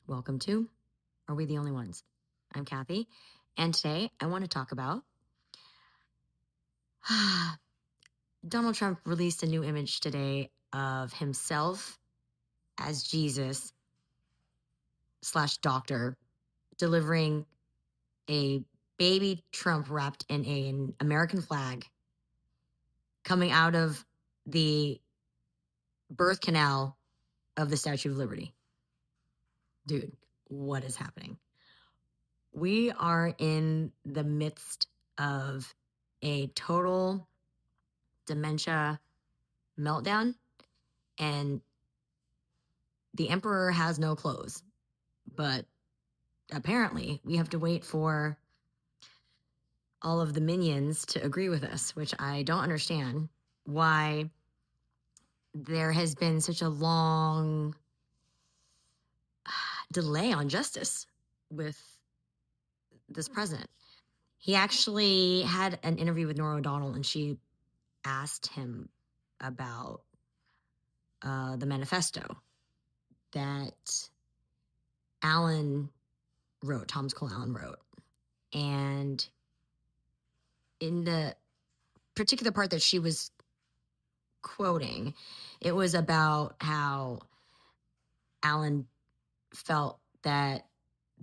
Welcome to Are We the Only Ones? I'm Kathy, and today I want to talk about Donald Trump released a new image today of himself as Jesus / doctor delivering a baby Trump wrapped in an American flag coming out of the birth canal of the Statue of Liberty. Dude, what is happening? We are in the midst of a total dementia meltdown, and the emperor has no clothes. But apparently, we have to wait for all of the minions to agree with us, which I don't understand why there has been such a long delay on justice with this president. He actually had an interview with Norah O'Donnell, and she asked him about the manifesto that Thomas Cole Allen wrote. And in the particular part that she was quoting, it was about how Allen felt that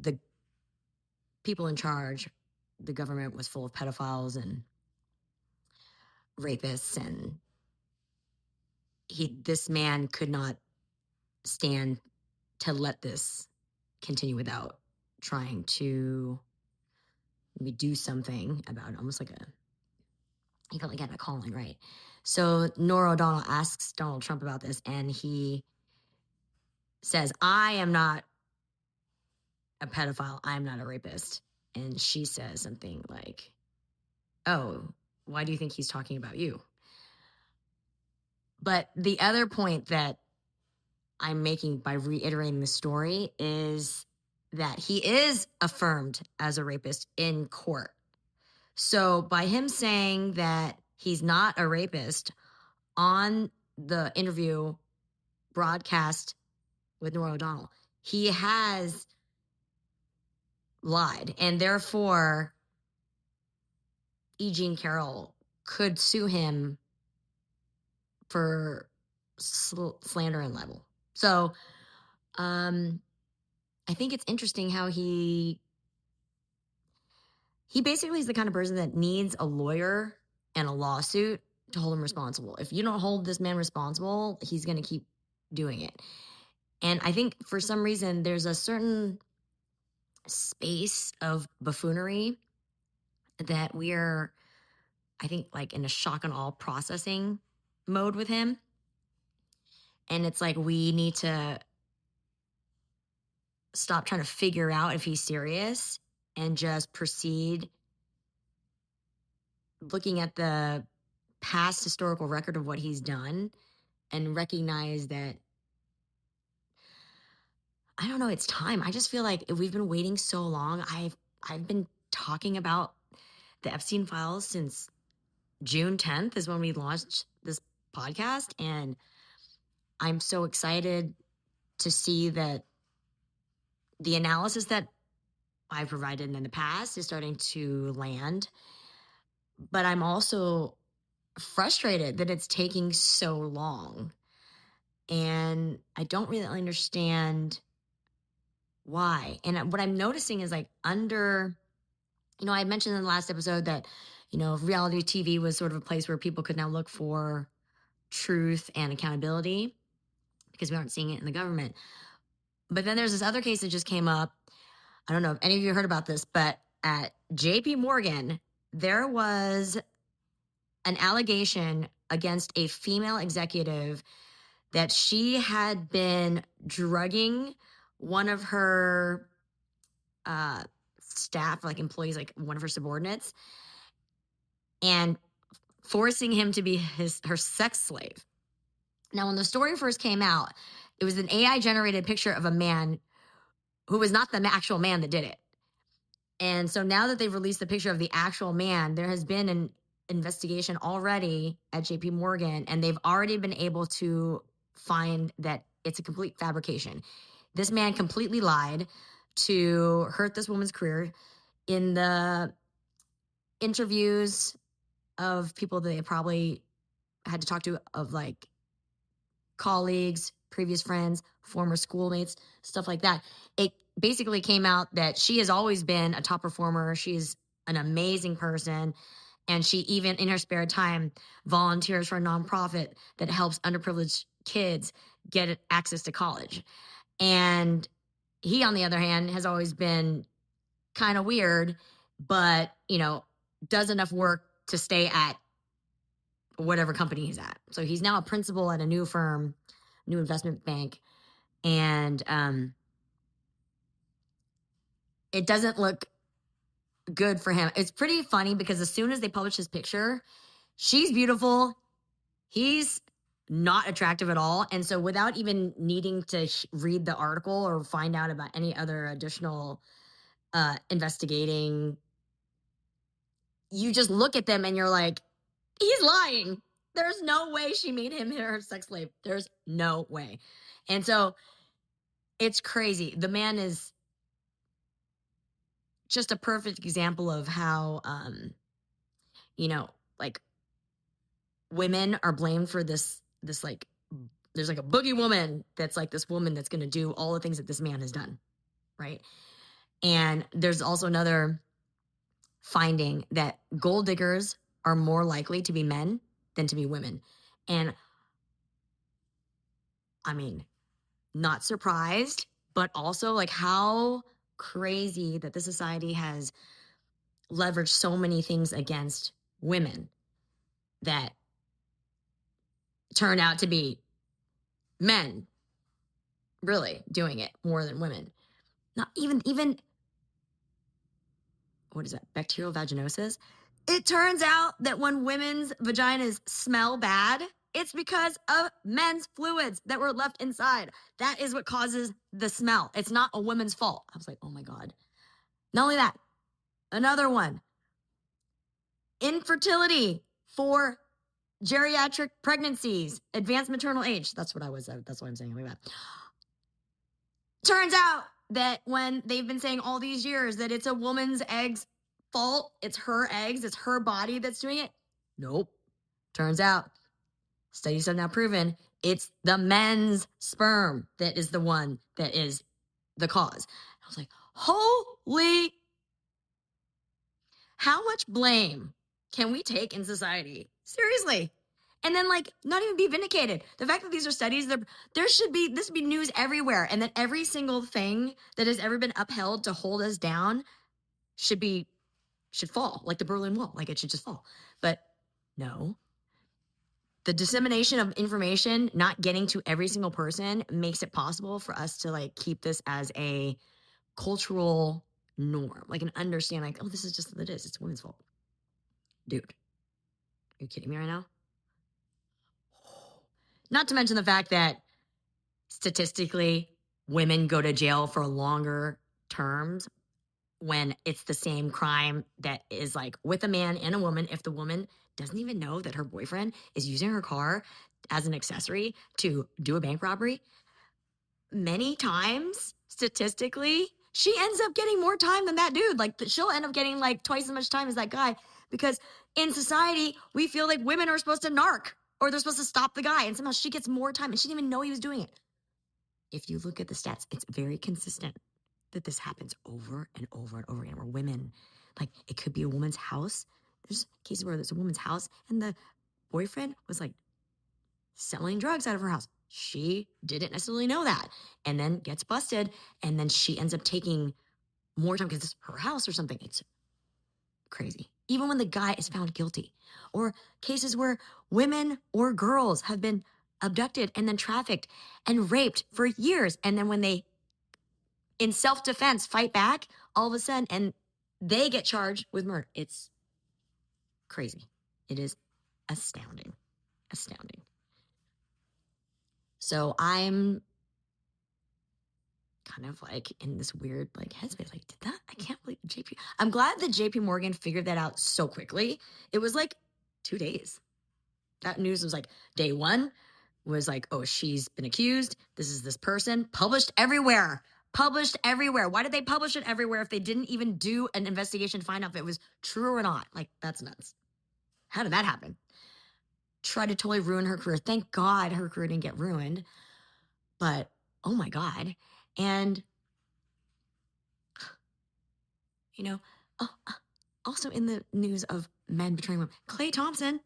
the people in charge, the government, was full of pedophiles and rapists, and this man could not stand to let this continue without trying to maybe do something about it, almost like he felt like he had a calling, right? So Norah O'Donnell asks Donald Trump about this, and he says, I am not a pedophile. I am not a rapist. And she says something like, oh, why do you think he's talking about you? But the other point that I'm making by reiterating the story is that he is affirmed as a rapist in court. So by him saying that he's not a rapist on the interview broadcast with Norah O'Donnell, he has lied. And therefore, E. Jean Carroll could sue him for slander and libel. So I think it's interesting how he basically is the kind of person that needs a lawyer and a lawsuit to hold him responsible. If you don't hold this man responsible, he's going to keep doing it. And I think for some reason, there's a certain space of buffoonery that we're, I think, like in a shock and awe processing mode with him. And it's like we need to stop trying to figure out if he's serious and just proceed looking at the past historical record of what he's done and recognize that, I don't know, it's time. I just feel like if we've been waiting so long. I've been talking about the Epstein files since June 10th is when we launched this podcast. And I'm so excited to see that the analysis that I provided in the past is starting to land. But I'm also frustrated that it's taking so long. And I don't really understand why. And what I'm noticing is like I mentioned in the last episode that, reality TV was sort of a place where people could now look for truth and accountability because we aren't seeing it in the government. But then there's this other case that just came up. I don't know if any of you heard about this, but at JP Morgan, there was an allegation against a female executive that she had been drugging one of her staff, like employees, like one of her subordinates, and forcing him to be her sex slave. Now, when the story first came out, it was an AI-generated picture of a man who was not the actual man that did it. And so now that they've released the picture of the actual man, there has been an investigation already at JP Morgan, and they've already been able to find that it's a complete fabrication. This man completely lied to hurt this woman's career. In the interviews of people that they probably had to talk to, of like colleagues, previous friends, former schoolmates, stuff like that, it basically came out that she has always been a top performer. She's an amazing person. And she even in her spare time volunteers for a nonprofit that helps underprivileged kids get access to college. And he, on the other hand, has always been kind of weird, but, does enough work to stay at whatever company he's at. So he's now a principal at a new firm, new investment bank. And it doesn't look good for him. It's pretty funny because as soon as they publish his picture, she's beautiful. He's not attractive at all. And so without even needing to read the article or find out about any other additional investigating, you just look at them and you're like, he's lying. There's no way she made him her sex slave. There's no way. And so it's crazy. The man is just a perfect example of how, like women are blamed for this like, there's like a boogie woman that's like this woman that's going to do all the things that this man has done. Right. And there's also another finding that gold diggers are more likely to be men than to be women. And I mean, not surprised, but also like how crazy that the society has leveraged so many things against women that turn out to be men really doing it more than women. Not even what is that? Bacterial vaginosis. It turns out that when women's vaginas smell bad, it's because of men's fluids that were left inside. That is what causes the smell. It's not a woman's fault. I was like, oh my God. Not only that, another one. Infertility for geriatric pregnancies, advanced maternal age. That's what I'm saying. Like that. Turns out that when they've been saying all these years that it's a woman's eggs fault, it's her eggs, it's her body that's doing it. Nope. Turns out, studies have now proven it's the men's sperm that is the one that is the cause. I was like, holy, how much blame can we take in society? Seriously. And then like not even be vindicated. The fact that these are studies, this should be news everywhere. And that every single thing that has ever been upheld to hold us down should fall, like the Berlin Wall, like it should just fall. But no. The dissemination of information not getting to every single person makes it possible for us to like keep this as a cultural norm, like an understand, like, oh, this is just what it is. It's women's fault. Dude, are you kidding me right now? Not to mention the fact that statistically, women go to jail for longer terms when it's the same crime that is like with a man and a woman. If the woman doesn't even know that her boyfriend is using her car as an accessory to do a bank robbery, many times, statistically, she ends up getting more time than that dude. Like she'll end up getting like twice as much time as that guy because in society, we feel like women are supposed to narc or they're supposed to stop the guy. And somehow she gets more time and she didn't even know he was doing it. If you look at the stats, it's very consistent that this happens over and over and over again where women, like it could be a woman's house. There's cases where there's a woman's house and the boyfriend was like selling drugs out of her house. She didn't necessarily know that and then gets busted and then she ends up taking more time because it's her house or something. It's crazy. Even when the guy is found guilty, or cases where women or girls have been abducted and then trafficked and raped for years. And then when they, in self-defense, fight back, all of a sudden, and they get charged with murder. It's crazy. It is astounding. Astounding. So I'm kind of like in this weird like headspace. Like, I can't believe JP. I'm glad that JP Morgan figured that out so quickly. It was like 2 days. That news was like day one, was like, oh, she's been accused. This is this person. Published everywhere. Published everywhere. Why did they publish it everywhere if they didn't even do an investigation to find out if it was true or not? Like, that's nuts. How did that happen? Tried to totally ruin her career. Thank God her career didn't get ruined. But, oh my God. And, you know, also in the news of men betraying women, Klay Thompson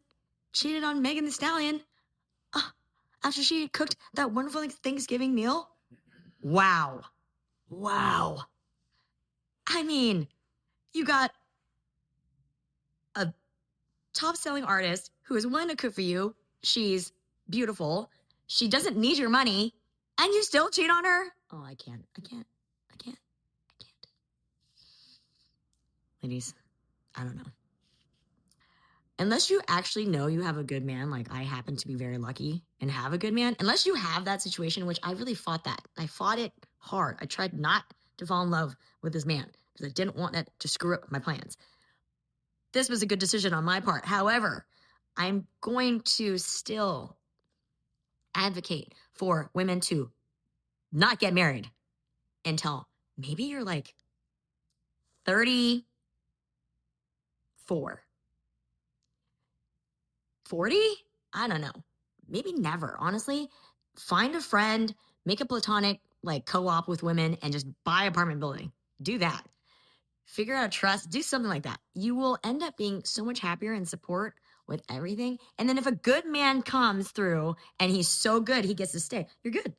cheated on Megan Thee Stallion after she cooked that wonderful Thanksgiving meal. Wow. Wow. I mean, you got a top-selling artist who is willing to cook for you. She's beautiful. She doesn't need your money, and you still cheat on her? Oh, I can't. Ladies, I don't know. Unless you actually know you have a good man, like I happen to be very lucky and have a good man, unless you have that situation, which I really fought that. I fought it hard. I tried not to fall in love with this man because I didn't want it to screw up my plans. This was a good decision on my part. However, I'm going to still advocate for women to not get married until maybe you're like 34. 40? I don't know. Maybe never, honestly. Find a friend, make a platonic like co-op with women and just buy an apartment building. Do that. Figure out trust, do something like that. You will end up being so much happier and support with everything. And then if a good man comes through and he's so good, he gets to stay, you're good.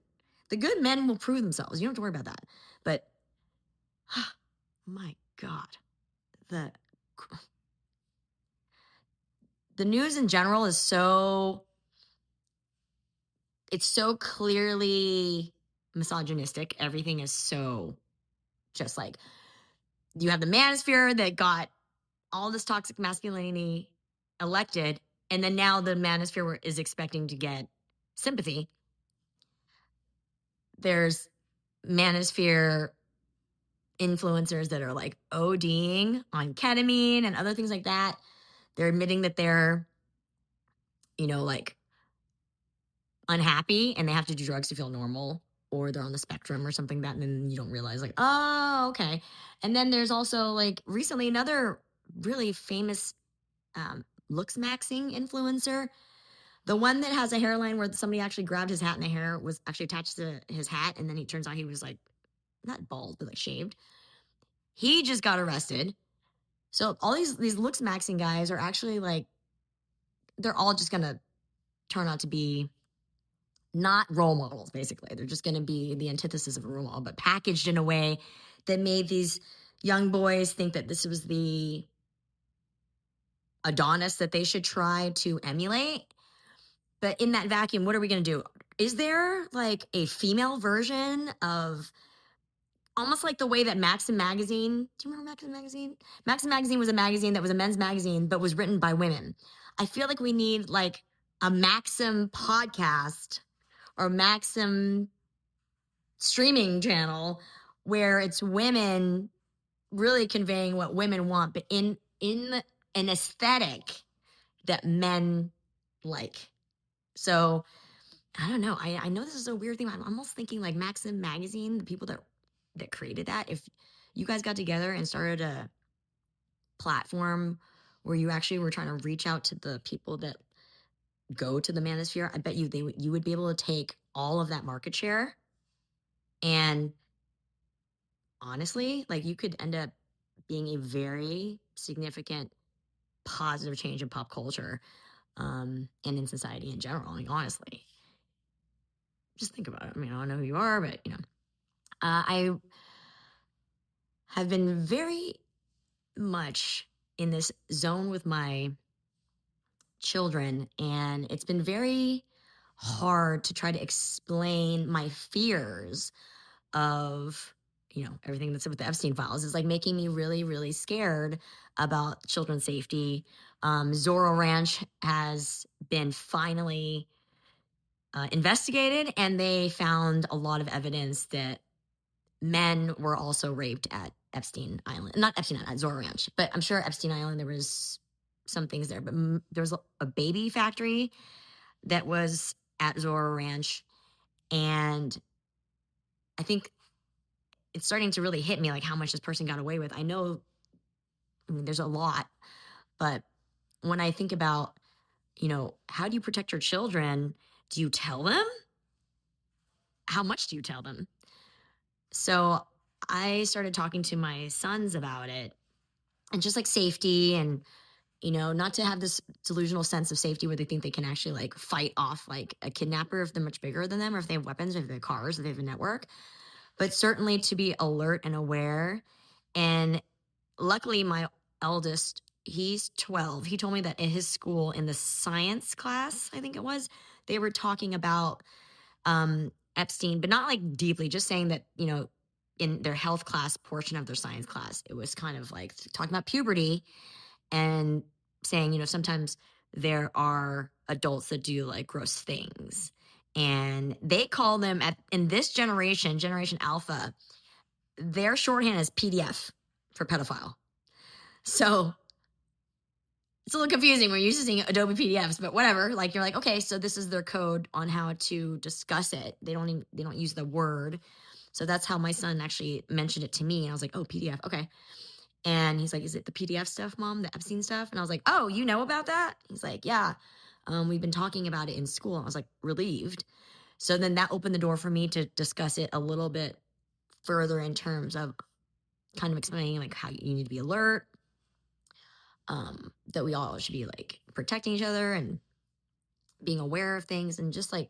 The good men will prove themselves. You don't have to worry about that. But, my God, the news in general is it's so clearly misogynistic. Everything is so just like, you have the manosphere that got all this toxic masculinity elected, and then now the manosphere is expecting to get sympathy. There's manosphere influencers that are like ODing on ketamine and other things like that. They're admitting that they're, like unhappy and they have to do drugs to feel normal, or they're on the spectrum or something like that. And then you don't realize like, oh, okay. And then there's also like recently another really famous looks maxing influencer. The one that has a hairline where somebody actually grabbed his hat and the hair was actually attached to his hat. And then it turns out he was like, not bald, but like shaved. He just got arrested. So all these looks maxing guys are actually like, they're all just going to turn out to be not role models, basically. They're just going to be the antithesis of a role model, but packaged in a way that made these young boys think that this was the Adonis that they should try to emulate. But in that vacuum, what are we going to do? Is there like a female version of almost like the way that Maxim magazine, do you remember Maxim magazine? Maxim magazine was a magazine that was a men's magazine, but was written by women. I feel like we need like a Maxim podcast or Maxim streaming channel where it's women really conveying what women want, but in an aesthetic that men like. So I don't know. I know this is a weird thing. I'm almost thinking like Maxim magazine, the people that created that, if you guys got together and started a platform where you actually were trying to reach out to the people that go to the manosphere, I bet you would be able to take all of that market share. And honestly, like you could end up being a very significant positive change in pop culture and in society in general. I mean, honestly, just think about it. I mean, I don't know who you are, but I have been very much in this zone with my children, and it's been very hard to try to explain my fears of everything that's with the Epstein files. Is like making me really, really scared about children's safety. Zorro Ranch has been finally investigated, and they found a lot of evidence that men were also raped at Epstein Island. Not Epstein Island, at Zorro Ranch. But I'm sure Epstein Island, there was some things there. But there was a baby factory that was at Zora Ranch. And I think it's starting to really hit me like how much this person got away with. I know, I mean, there's a lot, but when I think about, how do you protect your children? Do you tell them? How much do you tell them? So I started talking to my sons about it and just like safety and, not to have this delusional sense of safety where they think they can actually like fight off like a kidnapper if they're much bigger than them or if they have weapons or if they have cars or they have a network, but certainly to be alert and aware. And luckily, my eldest, he's 12. He told me that in his school, in the science class, I think it was, they were talking about Epstein, but not like deeply, just saying that, in their health class portion of their science class, it was kind of like talking about puberty and saying, sometimes there are adults that do like gross things. And they call them in this generation, Generation Alpha, their shorthand is PDF for pedophile. So it's a little confusing. We're used to seeing Adobe PDFs, but whatever. Like you're like, okay, so this is their code on how to discuss it. They don't use the word. So that's how my son actually mentioned it to me. And I was like, oh, PDF. Okay. And he's like, is it the PDF stuff, Mom? The Epstein stuff? And I was like, oh, you know about that? He's like, yeah. We've been talking about it in school. And I was like, relieved. So then that opened the door for me to discuss it a little bit further in terms of kind of explaining like how you need to be alert, that we all should be like protecting each other and being aware of things and just like,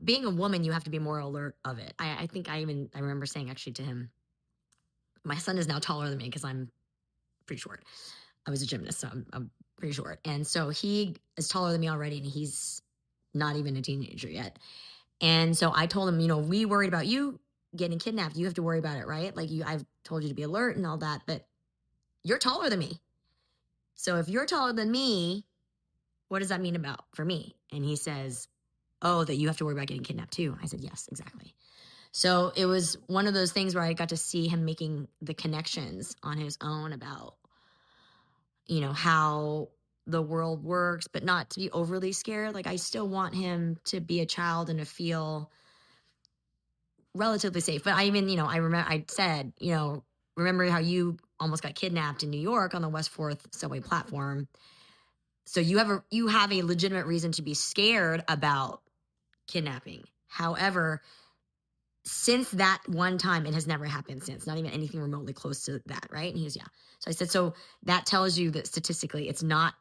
being a woman, you have to be more alert of it. I think I remember saying actually to him, my son is now taller than me because I'm pretty short. I was a gymnast, so I'm pretty short. And so he is taller than me already and he's not even a teenager yet. And so I told him, we worried about you getting kidnapped. You have to worry about it, right? Like I've told you to be alert and all that, but you're taller than me. So if you're taller than me, what does that mean for me? And he says, oh, that you have to worry about getting kidnapped too. I said, yes, exactly. So it was one of those things where I got to see him making the connections on his own about, how the world works, but not to be overly scared. Like I still want him to be a child and to feel relatively safe. But I remember I said, remember how you almost got kidnapped in New York on the West 4th subway platform. So you have a legitimate reason to be scared about kidnapping. However, since that one time, it has never happened since, not even anything remotely close to that, right? And he was, yeah. So I said, so that tells you that statistically it's not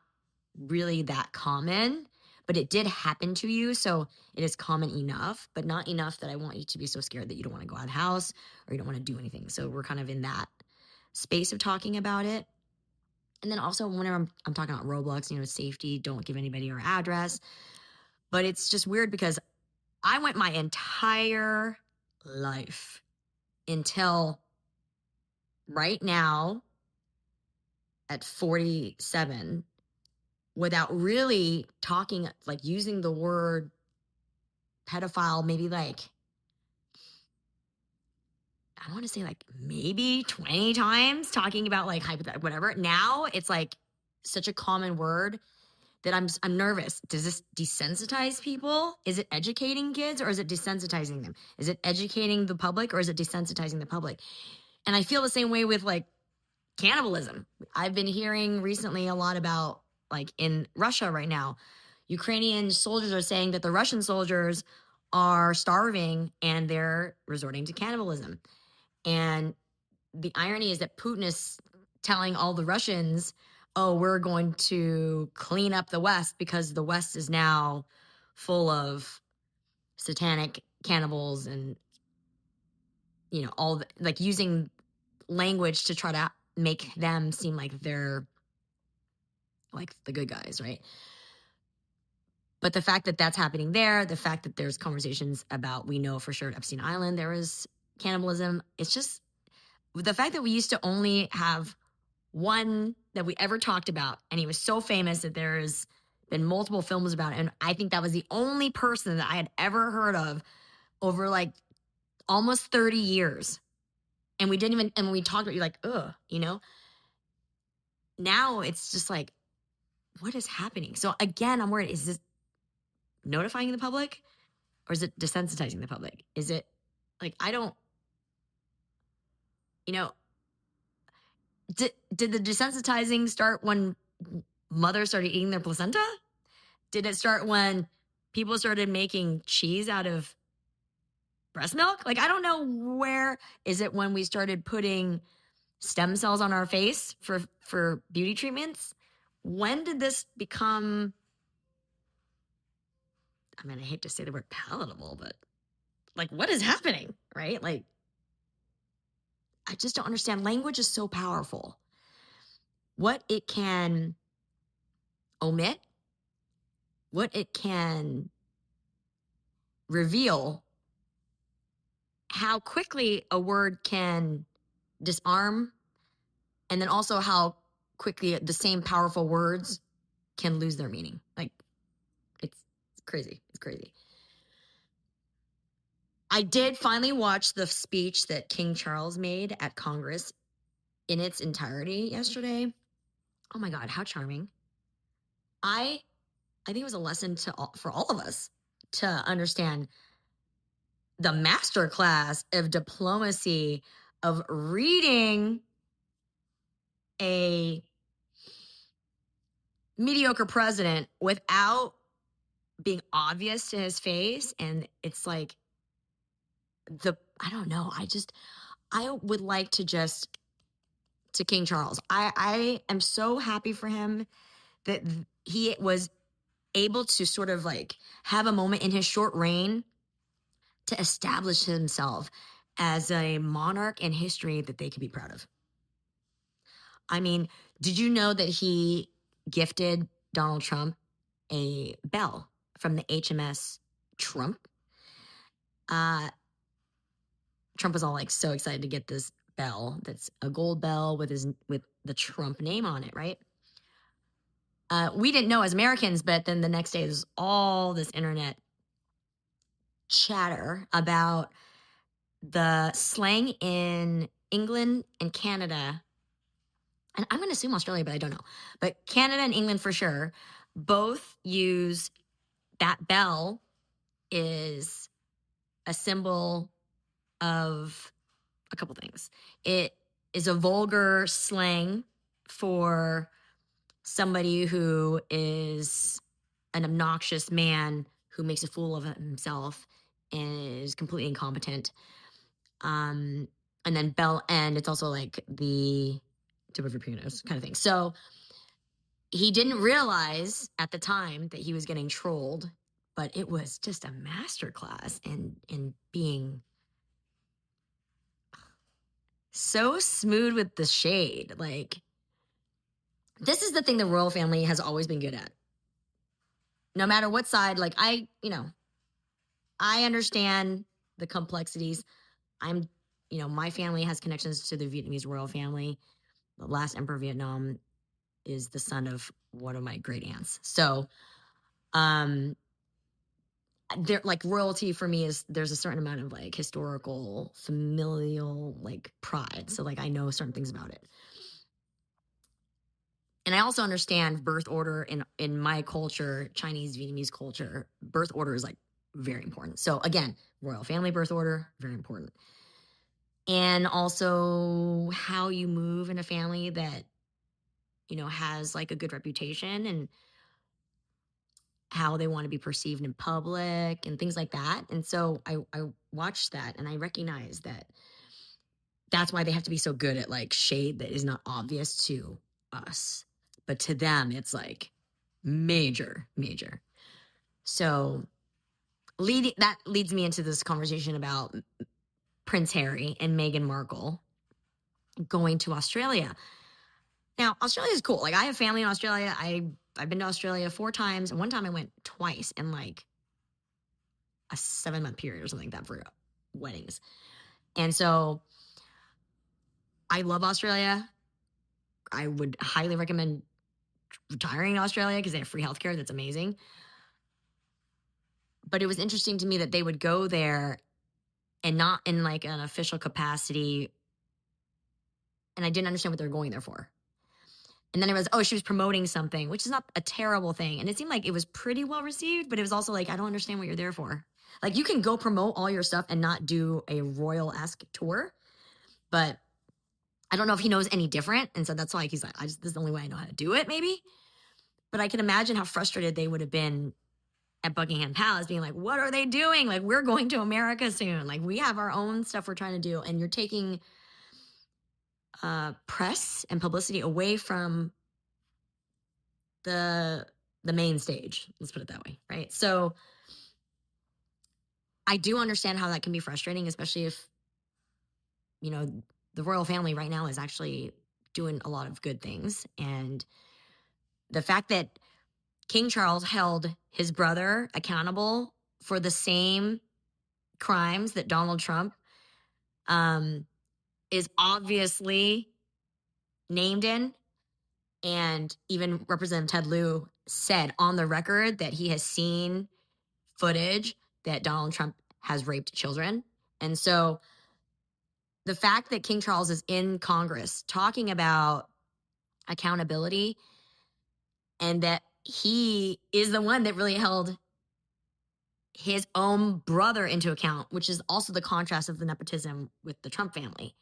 really that common, but it did happen to you. So it is common enough, but not enough that I want you to be so scared that you don't want to go out of the house or you don't want to do anything. So we're kind of in that space of talking about it. And then also whenever I'm talking about Roblox, safety, don't give anybody your address. But it's just weird because I went my entire life until right now at 47 without really talking, like using the word pedophile, maybe like, I want to say like maybe 20 times talking about like whatever. Now it's like such a common word that I'm nervous. Does this desensitize people? Is it educating kids or is it desensitizing them? Is it educating the public or is it desensitizing the public? And I feel the same way with like cannibalism. I've been hearing recently a lot about like in Russia right now, Ukrainian soldiers are saying that the Russian soldiers are starving and they're resorting to cannibalism. And the irony is that Putin is telling all the Russians, oh, we're going to clean up the West because the West is now full of satanic cannibals and, like using language to try to make them seem like they're like the good guys, right? But the fact that that's happening there, the fact that there's conversations about, we know for sure at Epstein Island there was cannibalism. It's just the fact that we used to only have one that we ever talked about, and he was so famous that there's been multiple films about it. And I think that was the only person that I had ever heard of over like almost 30 years. And we didn't even, and when we talked about it, you're like, ugh, Now it's just like, what is happening? So again, I'm worried, is this notifying the public, or is it desensitizing the public? Is it like, I don't, you know, did the desensitizing start when mothers started eating their placenta? Did it start when people started making cheese out of breast milk? Like, I don't know, where is it when we started putting stem cells on our face for beauty treatments? When did this become, I mean, I hate to say the word palatable, but like, what is happening, right? Like, I just don't understand. Language is so powerful. What it can omit, what it can reveal, how quickly a word can disarm, and then also how quickly the same powerful words can lose their meaning. Like, it's crazy. It's crazy. I did finally watch the speech that King Charles made at Congress in its entirety yesterday. Oh my God, how charming. I think it was a lesson for all of us to understand the masterclass of diplomacy, of reading a mediocre president without being obvious to his face. And it's like, I don't know. I would like to King Charles. I am so happy for him that he was able to sort of like have a moment in his short reign to establish himself as a monarch in history that they could be proud of. I mean, did you know that he gifted Donald Trump a bell from the HMS Trump? Trump was all like so excited to get this bell that's a gold bell with the Trump name on it, right? We didn't know as Americans, but then the next day there's all this internet chatter about the slang in England and Canada. And I'm going to assume Australia, but I don't know. But Canada and England for sure both use that bell is a symbol of a couple things. It is a vulgar slang for somebody who is an obnoxious man who makes a fool of himself and is completely incompetent. And then bell end, it's also like the tip of your penis kind of thing. So he didn't realize at the time that he was getting trolled, but it was just a masterclass in being so smooth with the shade. Like, this is the thing the royal family has always been good at. No matter what side, like I understand the complexities. My family has connections to the Vietnamese royal family. The last emperor of Vietnam is the son of one of my great aunts. So, there, like, royalty for me is, there's a certain amount of like historical, familial like pride. So like, I know certain things about it. And I also understand birth order in my culture, Chinese, Vietnamese culture, birth order is like very important. So again, royal family birth order, very important. And also how you move in a family that, has like a good reputation, and how they want to be perceived in public and things like that. And so I watched that and I recognize that that's why they have to be so good at like shade that is not obvious to us, but to them it's like major. So that leads me into this conversation about Prince Harry and Meghan Markle going to Australia. Now, Australia is cool. Like, I have family in Australia. I've been to Australia 4 times, and one time I went twice in like a 7-month period or something like that for weddings. And so I love Australia. I would highly recommend retiring in Australia because they have free healthcare. That's amazing. But it was interesting to me that they would go there and not in like an official capacity. And I didn't understand what they were going there for. And then it was, oh, she was promoting something, which is not a terrible thing. And it seemed like it was pretty well received, but it was also like, I don't understand what you're there for. Like, you can go promote all your stuff and not do a royal-esque tour, but I don't know if he knows any different. And so that's why he's like, this is the only way I know how to do it, maybe. But I can imagine how frustrated they would have been at Buckingham Palace being like, what are they doing? Like, we're going to America soon. Like, we have our own stuff we're trying to do. And you're taking press and publicity away from the main stage. Let's put it that way, right? So I do understand how that can be frustrating, especially if, you know, the royal family right now is actually doing a lot of good things. And the fact that King Charles held his brother accountable for the same crimes that Donald Trump is obviously named in. And even Representative Ted Lieu said on the record that he has seen footage that Donald Trump has raped children. And so the fact that King Charles is in Congress talking about accountability and that he is the one that really held his own brother into account, which is also the contrast of the nepotism with the Trump family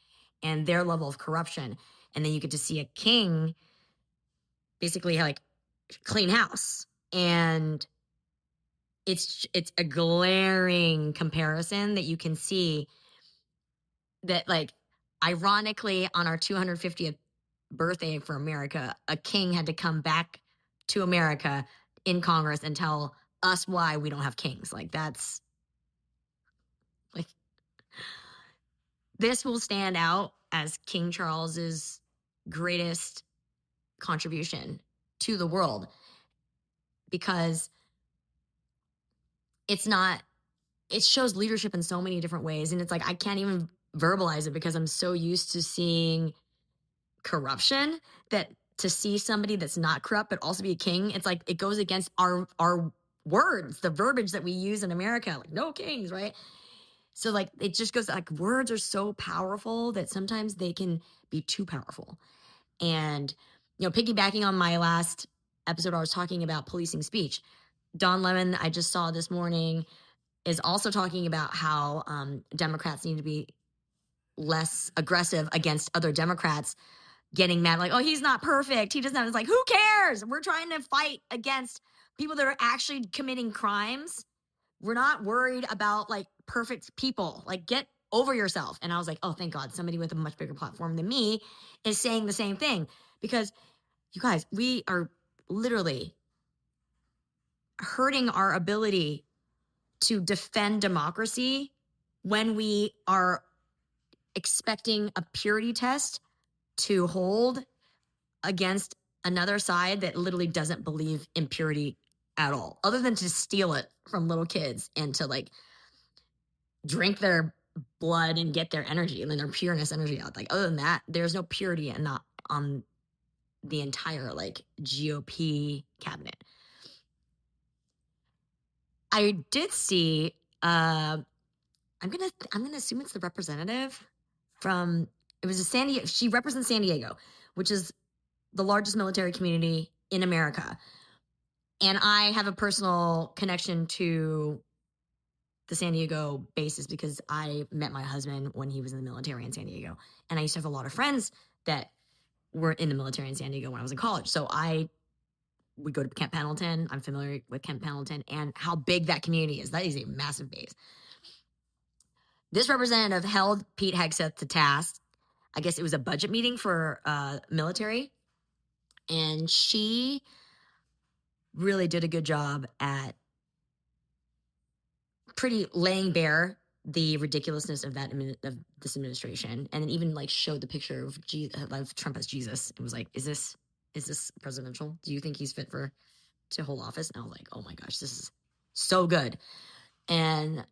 and their level of corruption. And then you get to see a king basically like clean house. And it's a glaring comparison that you can see that, like, ironically, on our 250th birthday for America, a king had to come back to America in Congress and tell us why we don't have kings. Like, that's like, this will stand out as King Charles's greatest contribution to the world, because it shows leadership in so many different ways. And it's like, I can't even verbalize it because I'm so used to seeing corruption that to see somebody that's not corrupt but also be a king, it's like it goes against our words, the verbiage that we use in America, like no kings, right? So like it just goes like, words are so powerful that sometimes they can be too powerful. And piggybacking on my last episode, I was talking about policing speech. Don Lemon, I just saw this morning, is also talking about how Democrats need to be less aggressive against other Democrats getting mad, like, oh, he's not perfect. He doesn't have, it's like, who cares? We're trying to fight against people that are actually committing crimes. We're not worried about like perfect people. Like, get over yourself. And I was like, oh, thank God, somebody with a much bigger platform than me is saying the same thing. Because you guys, we are literally hurting our ability to defend democracy when we are expecting a purity test to hold against another side that literally doesn't believe in purity at all, other than to steal it from little kids and to like drink their blood and get their energy and then their pureness energy out. Like, other than that, there's no purity and not on the entire like GOP cabinet. I did see I'm gonna assume it's the representative from, it was a San Diego, she represents San Diego, which is the largest military community in America. And I have a personal connection to the San Diego bases because I met my husband when he was in the military in San Diego. And I used to have a lot of friends that were in the military in San Diego when I was in college. So I would go to Camp Pendleton. I'm familiar with Camp Pendleton and how big that community is. That is a massive base. This representative held Pete Hegseth to task. I guess it was a budget meeting for military. And she really did a good job at pretty laying bare the ridiculousness of of this administration, and then even like showed the picture of Trump as Jesus. It was like, is this presidential? Do you think he's fit to hold office? And I was like, oh my gosh, this is so good. And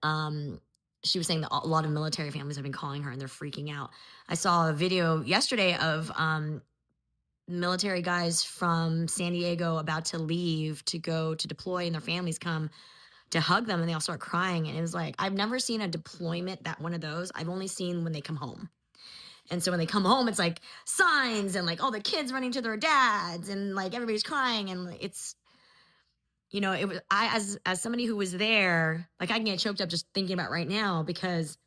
she was saying that a lot of military families have been calling her and they're freaking out. I saw a video yesterday of military guys from San Diego about to leave to go to deploy, and their families come to hug them and they all start crying. And it was like, I've never seen a deployment that one of those. I've only seen when they come home. And so when they come home, it's like signs and like all the kids running to their dads and like everybody's crying. And like, it's, you know, it was, as somebody who was there, like I can get choked up just thinking about right now because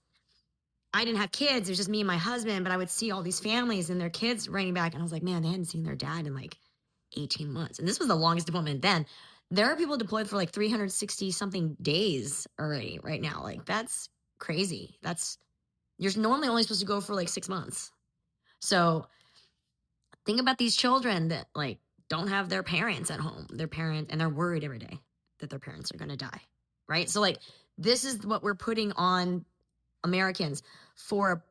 I didn't have kids. It was just me and my husband, but I would see all these families and their kids running back. And I was like, man, they hadn't seen their dad in like 18 months. And this was the longest deployment then. There are people deployed for like 360 something days already right now. Like that's crazy. You're normally only supposed to go for like 6 months. So think about these children that like don't have their parents at home, and they're worried every day that their parents are going to die. Right. So like, this is what we're putting on Americans for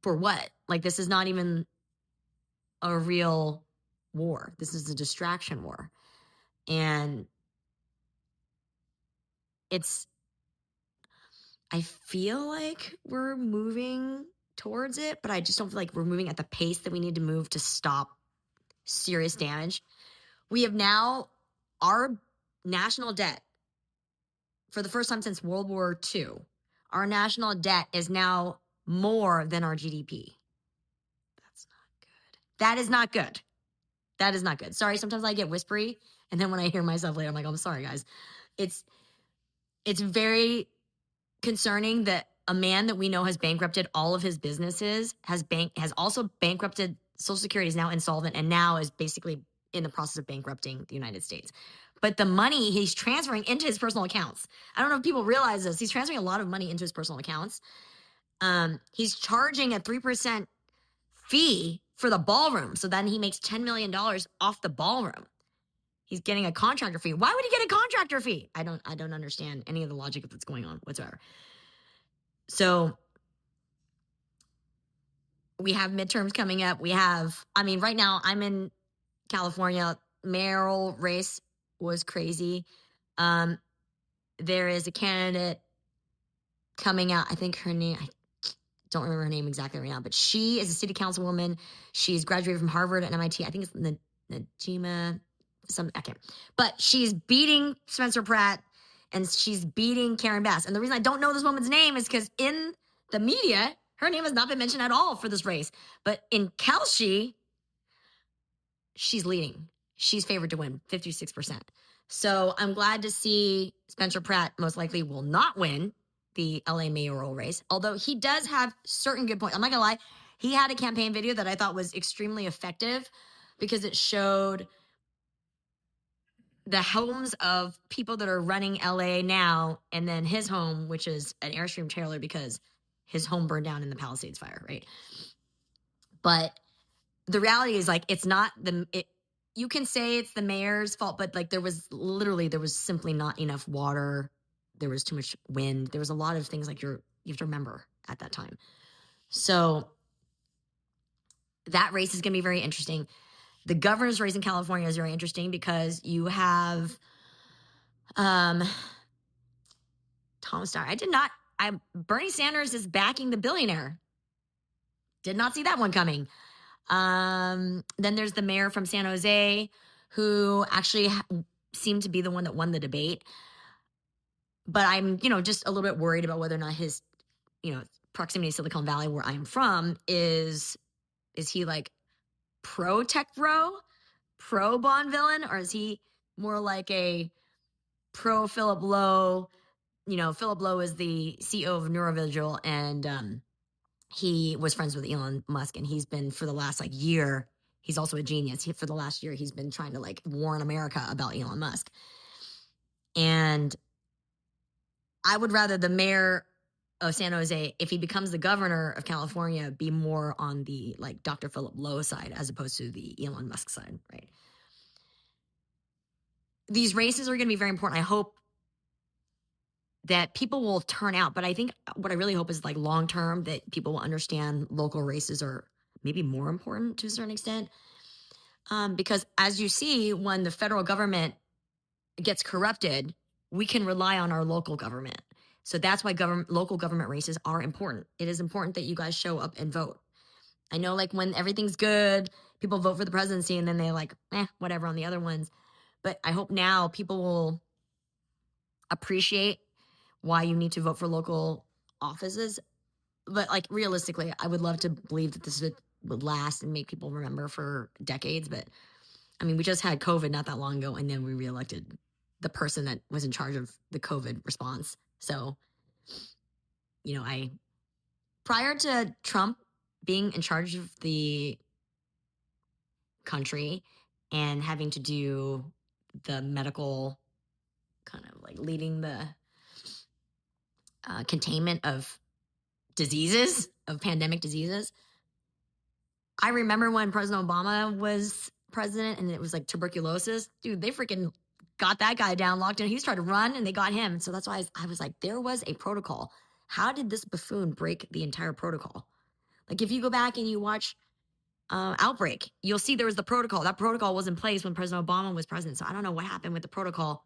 what? Like, this is not even a real war. This is a distraction war. And I feel like we're moving towards it, but I just don't feel like we're moving at the pace that we need to move to stop serious damage. We have now, our national debt, for the first time since World War II, our national debt is now more than our GDP. That's not good. That is not good. That is not good. Sorry, sometimes I get whispery, and then when I hear myself later, I'm like, I'm sorry, guys. It's very concerning that a man that we know has bankrupted all of his businesses, has also bankrupted Social Security, is now insolvent, and now is basically in the process of bankrupting the United States. But the money he's transferring into his personal accounts, I don't know if people realize this, he's transferring a lot of money into his personal accounts. He's charging a 3% fee for the ballroom. So then he makes $10 million off the ballroom. He's getting a contractor fee. Why would he get a contractor fee? I don't understand any of the logic that's going on whatsoever. So we have midterms coming up. Right now I'm in California. Mayoral race was crazy. There is a candidate coming out. I think her name, I don't remember her name exactly right now, but she is a city councilwoman. She's graduated from Harvard and MIT. I think it's Najima, but she's beating Spencer Pratt and she's beating Karen Bass. And the reason I don't know this woman's name is because in the media, her name has not been mentioned at all for this race. But in Kalshi, she's leading. She's favored to win, 56%. So I'm glad to see Spencer Pratt most likely will not win the LA mayoral race, although he does have certain good points. I'm not gonna lie. He had a campaign video that I thought was extremely effective because it showed the homes of people that are running LA now, and then his home, which is an Airstream trailer because his home burned down in the Palisades fire, right? But the reality is, like, it's not you can say it's the mayor's fault, but like there was simply not enough water. There was too much wind. There was a lot of things like you have to remember at that time. So that race is going to be very interesting. The governor's race in California is very interesting because you have Tom Steyer. Bernie Sanders is backing the billionaire. Did not see that one coming. Then there's the mayor from San Jose who actually seemed to be the one that won the debate. But I'm, just a little bit worried about whether or not his, proximity to Silicon Valley, where I'm from, is he like pro tech bro, pro Bond villain, or is he more like a pro Philip Lowe? Philip Lowe is the CEO of Neurovigil, and he was friends with Elon Musk, and he's been for the last year. He's also a genius. For the last year, he's been trying to warn America about Elon Musk. And I would rather the mayor of San Jose, if he becomes the governor of California, be more on the Dr. Philip Lowe side as opposed to the Elon Musk side, right? These races are going to be very important. I hope that people will turn out, but I think what I really hope is long term that people will understand local races are maybe more important to a certain extent. Because as you see, when the federal government gets corrupted, we can rely on our local government. So that's why local government races are important. It is important that you guys show up and vote. I know when everything's good, people vote for the presidency and then they whatever on the other ones. But I hope now people will appreciate why you need to vote for local offices But like realistically, I would love to believe that this would last and make people remember for decades. But I mean, we just had COVID not that long ago, and then we reelected the person that was in charge of the COVID response. So, you know, prior to Trump being in charge of the country and having to do the medical kind of like leading the containment of diseases, of pandemic diseases. I remember when President Obama was president and it was like tuberculosis. Dude, they freaking got that guy down, locked in. He was trying to run and they got him. So that's why I was like, there was a protocol. How did this buffoon break the entire protocol? Like if you go back and you watch Outbreak, you'll see there was the protocol. That protocol was in place when President Obama was president. So I don't know what happened with the protocol.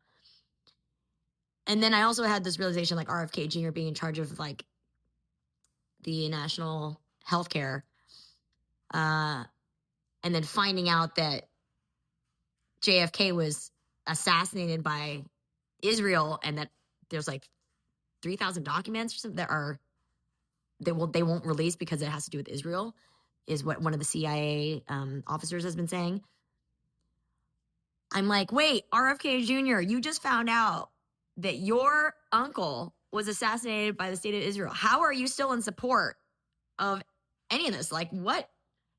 And then I also had this realization, like RFK Jr. being in charge of like the national healthcare, and then finding out that JFK was assassinated by Israel, and that there's like 3,000 documents or something that are they won't release because it has to do with Israel, is what one of the CIA officers has been saying. I'm like, wait, RFK Jr., you just found out that your uncle was assassinated by the state of Israel. How are you still in support of any of this? Like, what?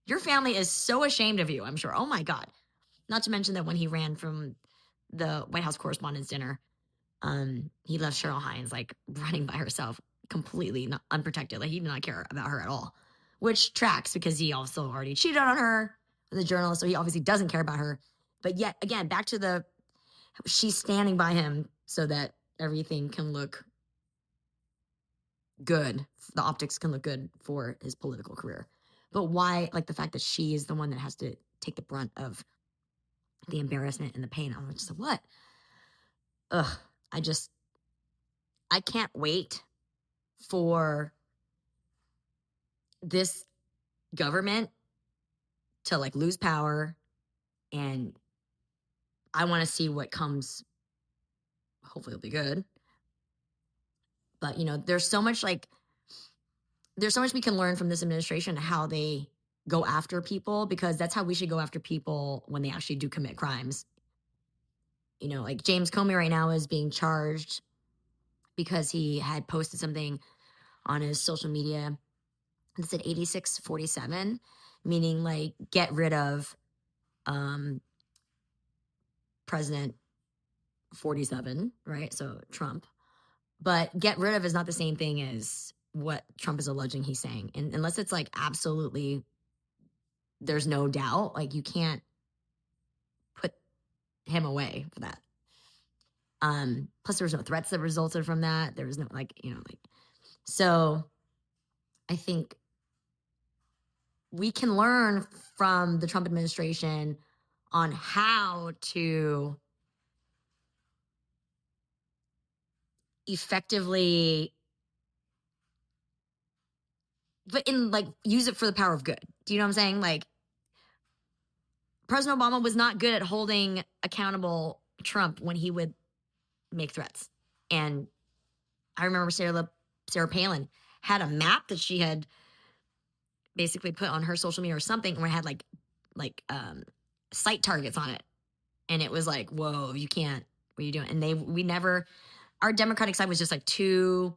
Your family is so ashamed of you, I'm sure. Oh my God. Not to mention that when he ran from the White House Correspondents' Dinner, he left Cheryl Hines like running by herself, completely not unprotected. Like he did not care about her at all, which tracks because he also already cheated on her as a journalist. So he obviously doesn't care about her. But yet again, back to she's standing by him so that everything can look good. The optics can look good for his political career. But why, like the fact that she is the one that has to take the brunt of the embarrassment and the pain. I'm just like, what? Ugh. I can't wait for this government to like lose power, and I want to see what comes. Hopefully it'll be good. But you know, there's so much we can learn from this administration, how they go after people, because that's how we should go after people when they actually do commit crimes. You know, like James Comey right now is being charged because he had posted something on his social media that said 8647, meaning like get rid of President 47, right? So Trump. But get rid of is not the same thing as what Trump is alleging he's saying. And unless it's like absolutely, there's no doubt, like you can't put him away for that. Plus there was no threats that resulted from that. There was no so I think we can learn from the Trump administration on how to effectively, but in like use it for the power of good. Do you know what I'm saying? Like President Obama was not good at holding accountable Trump when he would make threats. And I remember Sarah Palin had a map that she had basically put on her social media or something, where it had like site targets on it. And it was like, whoa, you can't, what are you doing? And our Democratic side was just like too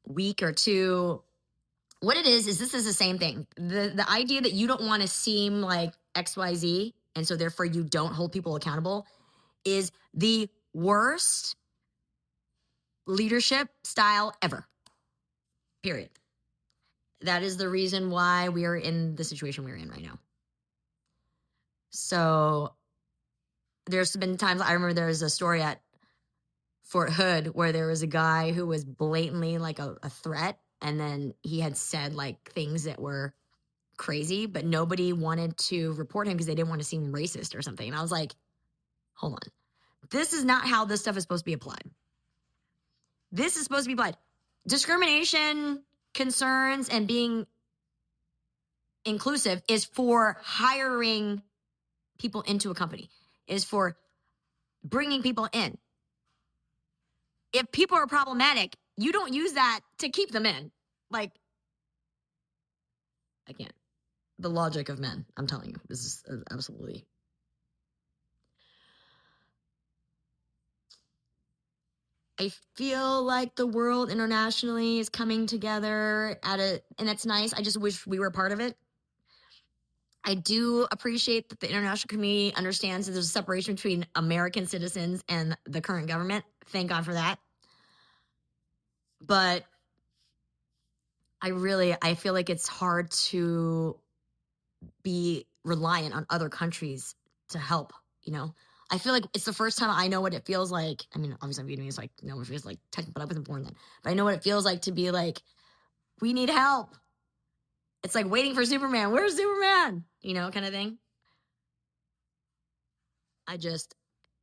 weak or too, what it is this is the same thing. The idea that you don't want to seem like XYZ, and so therefore you don't hold people accountable, is the worst leadership style ever. Period. That is the reason why we are in the situation we're in right now. So there's been times, I remember there was a story at Fort Hood where there was a guy who was blatantly like a threat, and then he had said like things that were crazy, but nobody wanted to report him because they didn't want to seem racist or something. And I was like, hold on. This is not how this stuff is supposed to be applied. This is supposed to be applied. Discrimination concerns and being inclusive is for hiring people into a company, is for bringing people in. If people are problematic, you don't use that to keep them in. Like, I can't. The logic of men, I'm telling you, this is absolutely. I feel like the world internationally is coming together and it's nice. I just wish we were a part of it. I do appreciate that the international community understands that there's a separation between American citizens and the current government. Thank God for that. But I feel like it's hard to be reliant on other countries to help, you know? I feel like it's the first time I know what it feels like. I mean, obviously I'm Vietnamese, so I know what it feels like, but I wasn't born then. But I know what it feels like to be like, we need help. It's like waiting for Superman. Where's Superman? You know, kind of thing. And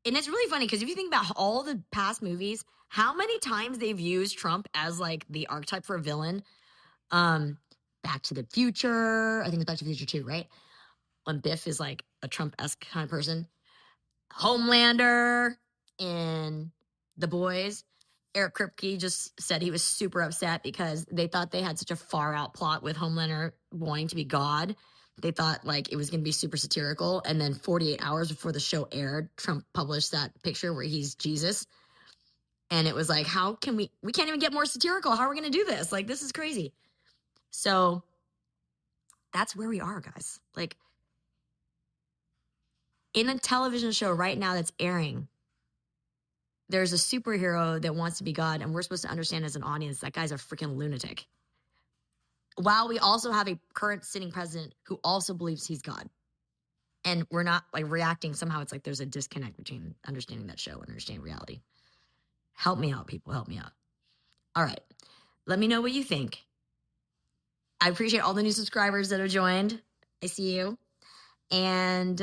it's really funny because if you think about all the past movies, how many times they've used Trump as like the archetype for a villain. Back to the Future. I think it's Back to the Future too, right? When Biff is like a Trump-esque kind of person. Homelander in The Boys. Eric Kripke just said he was super upset because they thought they had such a far out plot with Homelander wanting to be God. They thought like it was going to be super satirical. And then 48 hours before the show aired, Trump published that picture where he's Jesus. And it was like, how can we can't even get more satirical. How are we going to do this? Like, this is crazy. So that's where we are, guys. Like, in a television show right now that's airing, there's a superhero that wants to be God, and we're supposed to understand as an audience that guy's a freaking lunatic. While we also have a current sitting president who also believes he's God. And we're not like reacting. Somehow it's like there's a disconnect between understanding that show and understanding reality. Help me out, people. Help me out. All right. Let me know what you think. I appreciate all the new subscribers that have joined. I see you. And,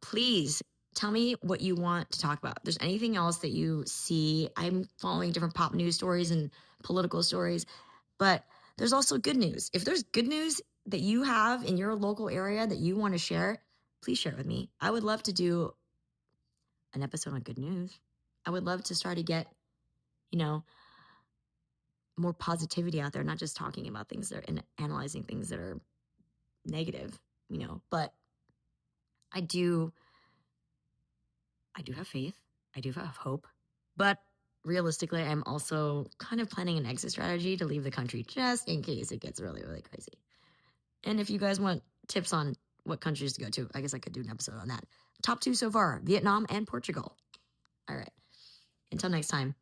please tell me what you want to talk about. If there's anything else that you see. I'm following different pop news stories and political stories, but there's also good news. If there's good news that you have in your local area that you want to share, please share it with me. I would love to do an episode on good news. I would love to start to get, more positivity out there, not just talking about things that are and analyzing things that are negative, but I do have faith. I do have hope, but realistically, I'm also kind of planning an exit strategy to leave the country just in case it gets really, really crazy. And if you guys want tips on what countries to go to, I guess I could do an episode on that. Top 2 so far, Vietnam and Portugal. All right. Until next time.